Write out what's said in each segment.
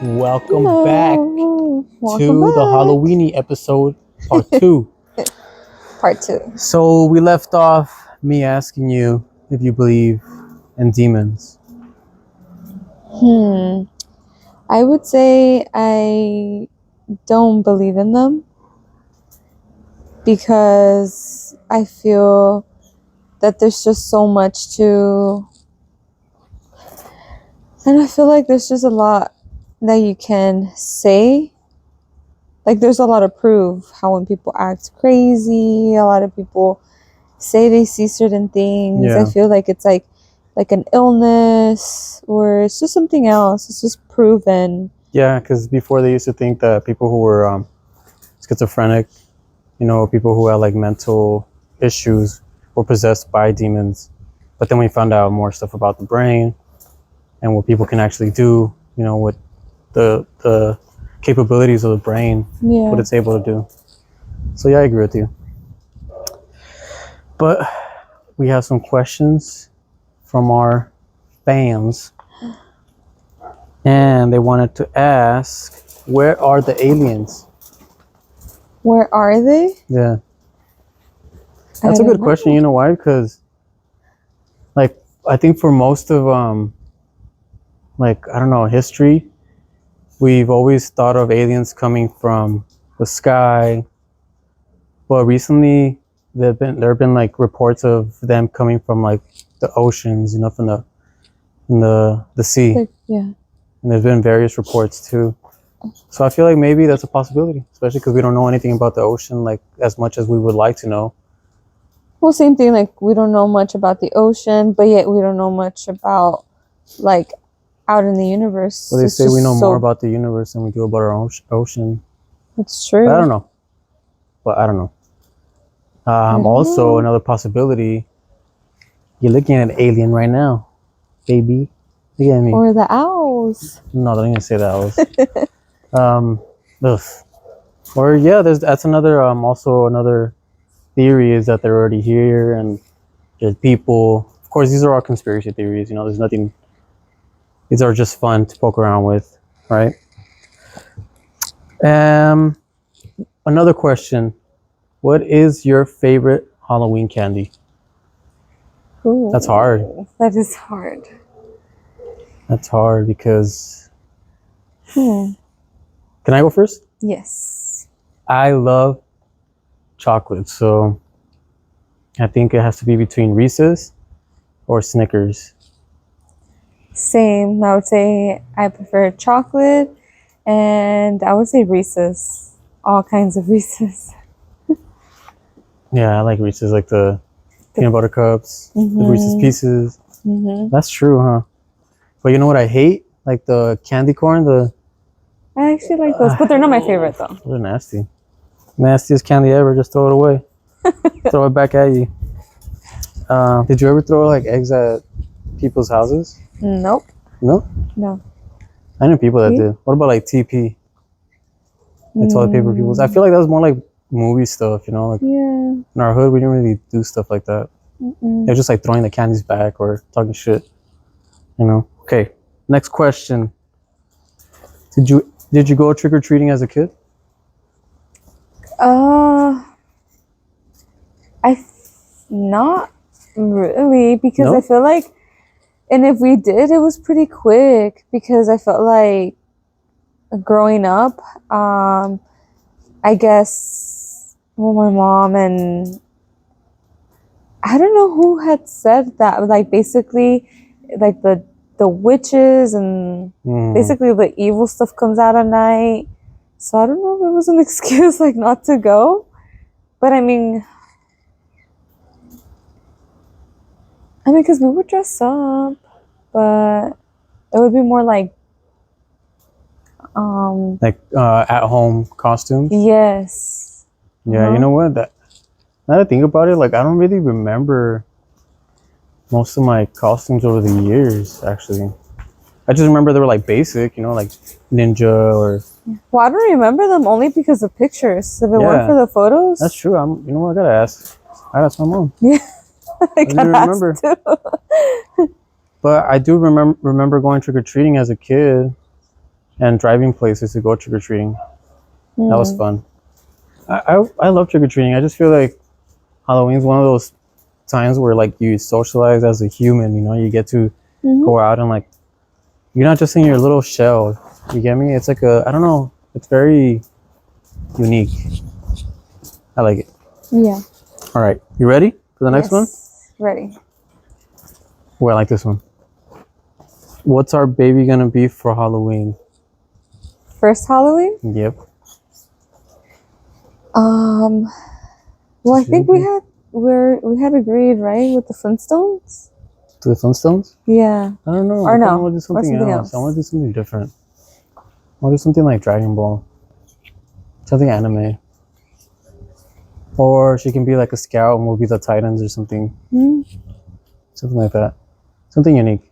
Welcome Hello. back Welcome to the back. Halloweenie episode part 2. Part 2. So we left off me asking you if you believe in demons. I would say I don't believe in them because I feel that there's just so much to, and I feel like there's just a lot that you can say. Like there's a lot of proof how when people act crazy, a lot of people say they see certain things. Yeah. I feel like it's like an illness or it's just something else. It's just proven. Yeah, because before they used to think that people who were schizophrenic, people who had like mental issues were possessed by demons. But then we found out more stuff about the brain and what people can actually do, with the capabilities of the brain, what it's able to do. So yeah, I agree with you. But we have some questions from our fans, and they wanted to ask, where are the aliens? Where are they? Yeah, that's a good question. You know why? Because like I think for most of history, we've always thought of aliens coming from the sky, but recently there have been like reports of them coming from like the oceans, from the sea. Yeah. And there's been various reports too. So I feel like maybe that's a possibility, especially because we don't know anything about the ocean like as much as we would like to know. Well, same thing. Like we don't know much about the ocean, but yet we don't know much about like out in the universe. Well, they say we know more about the universe than we do about our ocean. It's true. But I don't know. Also, another possibility. You're looking at an alien right now, baby. Look at me. Or the owls. No, don't even say the owls. Or yeah, that's another also another theory is that they're already here and there's people. Of course, these are all conspiracy theories. There's nothing. These are just fun to poke around with, right? Another question: what is your favorite Halloween candy? Ooh, that's hard. That is hard. That's hard because. Can I go first? Yes. I love chocolate, so I think it has to be between Reese's or Snickers. Same. I would say I prefer chocolate, and I would say Reese's. All kinds of Reese's. Yeah, I like Reese's, like the peanut butter cups, the Reese's Pieces. That's true, huh? But you know what I hate? Like the candy corn. I actually like those, but they're not my favorite though. They're nasty. Nastiest candy ever. Just throw it away. Throw it back at you. Did you ever throw like eggs at people's houses? Nope. No? No. I knew people that did. What about like TP? Like toilet paper people's. I feel like that was more like movie stuff, like in our hood we didn't really do stuff like that. They're just like throwing the candies back or talking shit. Okay. Next question. Did you go trick-or-treating as a kid? Not really, because No? I feel like, and if we did, it was pretty quick because I felt like growing up, I guess, well, my mom and I don't know who had said that, like basically, like the witches and basically the evil stuff comes out at night. So I don't know if it was an excuse like not to go, but I mean, because we would dress up, but it would be more like at home costumes. Yes. Yeah, you know what? Now that I think about it, like I don't really remember most of my costumes over the years. Actually, I just remember they were like basic, like ninja or. Well, I don't remember them only because of pictures. If it weren't for the photos. That's true. You know what? I gotta ask. I asked my mom. Yeah. I gotta remember. But I do remember going trick or treating as a kid. and driving places to go trick or treating. That was fun. I love trick or treating. I just feel like Halloween's one of those times where like you socialize as a human. You know, you get to go out and like you're not just in your little shell. You get me? It's like I don't know. It's very unique. I like it. Yeah. All right, you ready for the next one? Ready. Oh, I like this one. What's our baby gonna be for Halloween? First Halloween? Yep. Well, I think we had agreed, right, with the Flintstones? To the Flintstones? Yeah. I don't know. Or I no. want to do something, Something else. else. I want to do something different. I want to do something like Dragon Ball. Something anime. Or she can be like a scout and we'll be the Titans or something. Something like that. Something unique.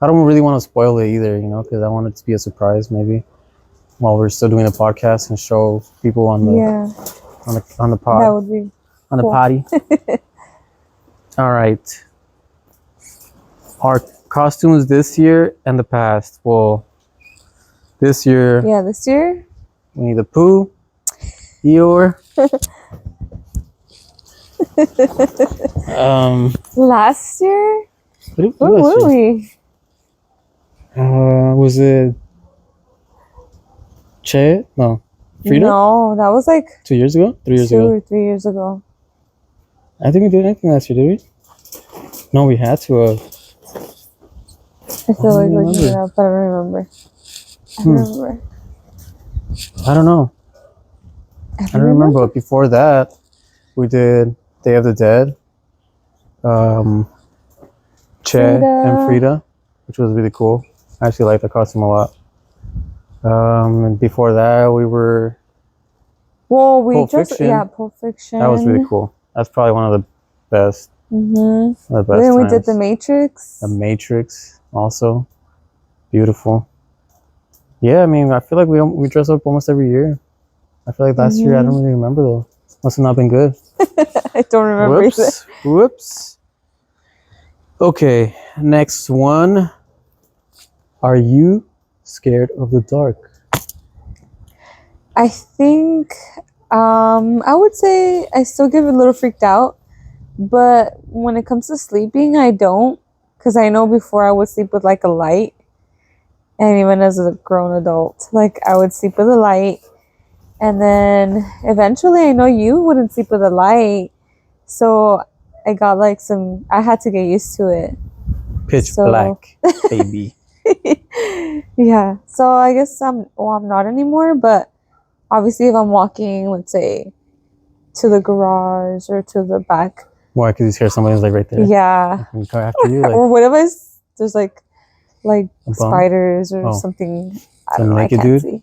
I don't really want to spoil it either, you know, because I want it to be a surprise maybe while we're still doing the podcast and show people on the on the pod. That would be on the cool. potty. All right. Our costumes this year and the past. Well, this year. Yeah, this year. Winnie the Pooh, Eeyore. Last year. What Where were we? Was it Che? No, Frida. No, that was like 2 years ago. 3 years 2 ago. or 3 years ago. I think we did anything last year, did we? No, we had to. I feel like looking it up, but I don't remember. I don't remember. I don't know. I don't remember. But before that, we did Day of the Dead. Che and Frida, which was really cool. I actually liked the costume a lot. And before that, we were. Well, we Pulp just Fiction. Pulp Fiction. That was really cool. That's probably one of the best. The best then we times. did The Matrix. The Matrix, also beautiful. Yeah, I mean, I feel like we dress up almost every year. I feel like last year I don't really remember though. Must have not been good. I don't remember either. Whoops. Okay, next one. Are you scared of the dark? I think I would say I still get a little freaked out, but when it comes to sleeping, I don't, because I know before I would sleep with like a light, and even as a grown adult, like I would sleep with a light, and then eventually I know you wouldn't sleep with a light, so I got like I had to get used to it. Pitch black, baby. Yeah, so I guess I'm not anymore, but obviously if I'm walking, let's say, to the garage or to the back. Why? Because you hear somebody's like right there. Yeah. And come after you. Like, or what if there's like spiders or Oh. something. I Some don't know. I naked can't dude? see.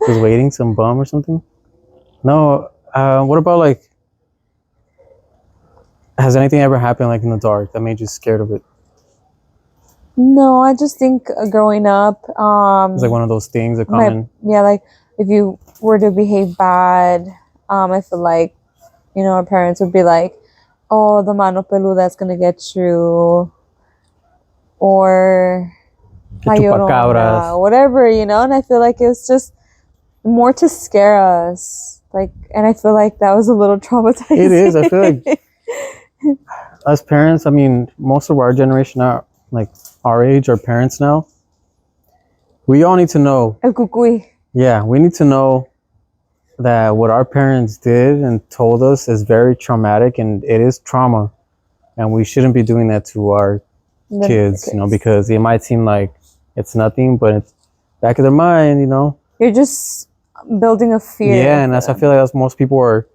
Was waiting, some bum or something? No. What about like? Has anything ever happened like in the dark that made you scared of it? No, I just think growing up, It's like one of those things that come in. yeah, like if you were to behave bad, I feel like, you know, our parents would be like, "Oh, the mano peluda's gonna get you," or "La Llorona," whatever, you know. And I feel like it was just more to scare us, like, and I feel like that was a little traumatizing. It is. I feel like as parents, I mean, most of our generation now, like our age, our parents now, we all need to know. El cucuy. Yeah, we need to know that what our parents did and told us is very traumatic, and it is trauma, and we shouldn't be doing that to our kids, you know, because it might seem like it's nothing, but it's back of their mind, you know. You're just building a fear. Yeah, and that's, I feel like that's, most people are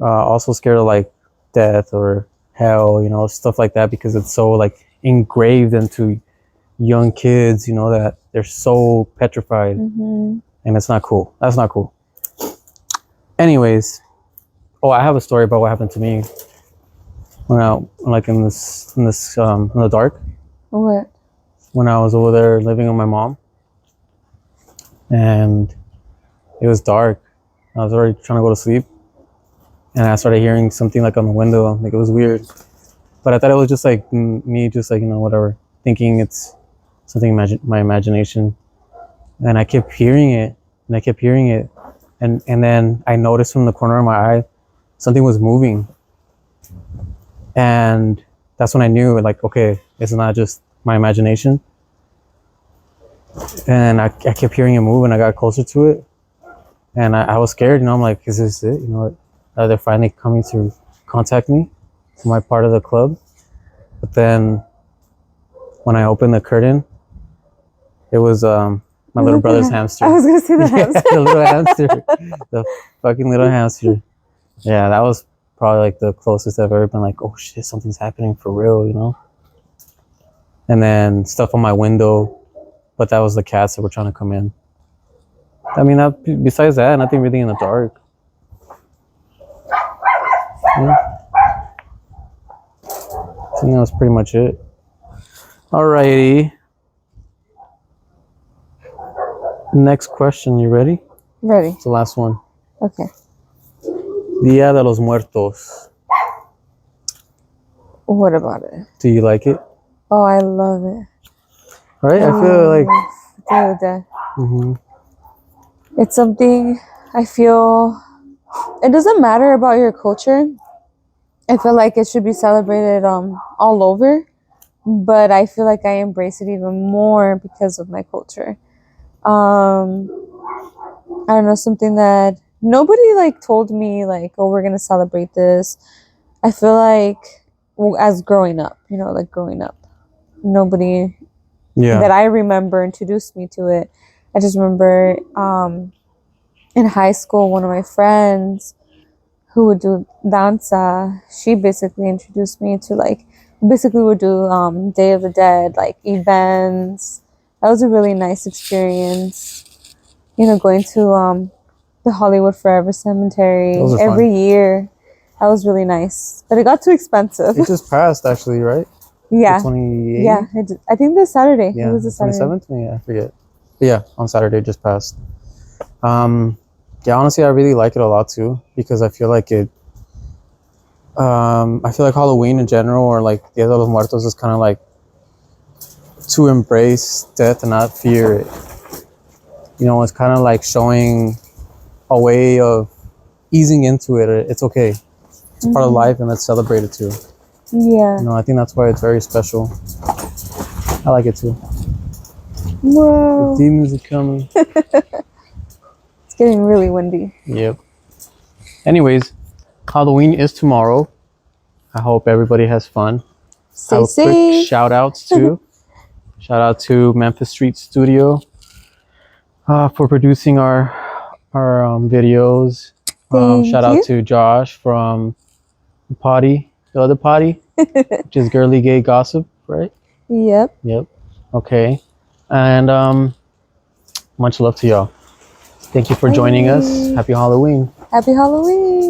also scared of like death or hell, you know, stuff like that, because it's so like engraved into young kids, you know, that they're so petrified, and it's not cool. That's not cool. Anyways, I have a story about what happened to me when I like in the dark. What? When I was over there living with my mom, and it was dark. I was already trying to go to sleep, and I started hearing something like on the window. Like, it was weird, but I thought it was just like me, just like, you know, whatever, thinking it's something my imagination. And I kept hearing it, and I kept hearing it, and then I noticed from the corner of my eye something was moving, and that's when I knew, like, okay, it's not just my imagination. And I kept hearing it move, and I got closer to it, and I was scared. You know, I'm like, is this it? You know, are they finally coming to contact me for my part of the club? But then when I opened the curtain, it was my little brother's hamster. I was gonna say the hamster. The little hamster, the fucking little hamster. Yeah, that was probably like the closest I've ever been. Like, oh shit, something's happening for real, you know. And then stuff on my window, but that was the cats that were trying to come in. I mean, besides that, nothing really in the dark. Yeah. I think that was pretty much it. Alrighty. Next question, you ready? Ready. It's the last one. Okay. Dia de los Muertos. What about it? Do you like it? Oh, I love it. Right? I feel like... Day of the Dead. Mm-hmm. It's something I feel... It doesn't matter about your culture. I feel like it should be celebrated all over. But I feel like I embrace it even more because of my culture. I don't know, something that nobody like told me like, oh, we're gonna celebrate this. I feel like as growing up, you know, like growing up, nobody that I remember introduced me to it. I just remember in high school, one of my friends who would do danza, she basically introduced me to like, basically would do Day of the Dead, like events. That was a really nice experience. You know, going to the Hollywood Forever Cemetery every year. That was really nice. But it got too expensive. It just passed, actually, right? Yeah. The 28th? Yeah. I think this Saturday. Yeah, it was the Saturday. 27th? Yeah, I forget. But yeah, on Saturday, it just passed. Yeah, honestly, I really like it a lot, too. Because I feel like it... I feel like Halloween in general, or like Dia de los Muertos, is kind of like to embrace death and not fear it. You know, it's kind of like showing a way of easing into it. It's okay. It's part of life, and let's celebrate it too. Yeah. You know, I think that's why it's very special. I like it too. Whoa. The demons are coming. It's getting really windy. Yep. Anyways, Halloween is tomorrow. I hope everybody has fun. Stay safe. Quick shout outs too. Shout out to Memphis Street Studio for producing our videos. Shout out to Josh from the other potty, which is Girly Gay Gossip, right? Yep. Yep. Okay. And much love to y'all. Thank you for joining us. Happy Halloween. Happy Halloween.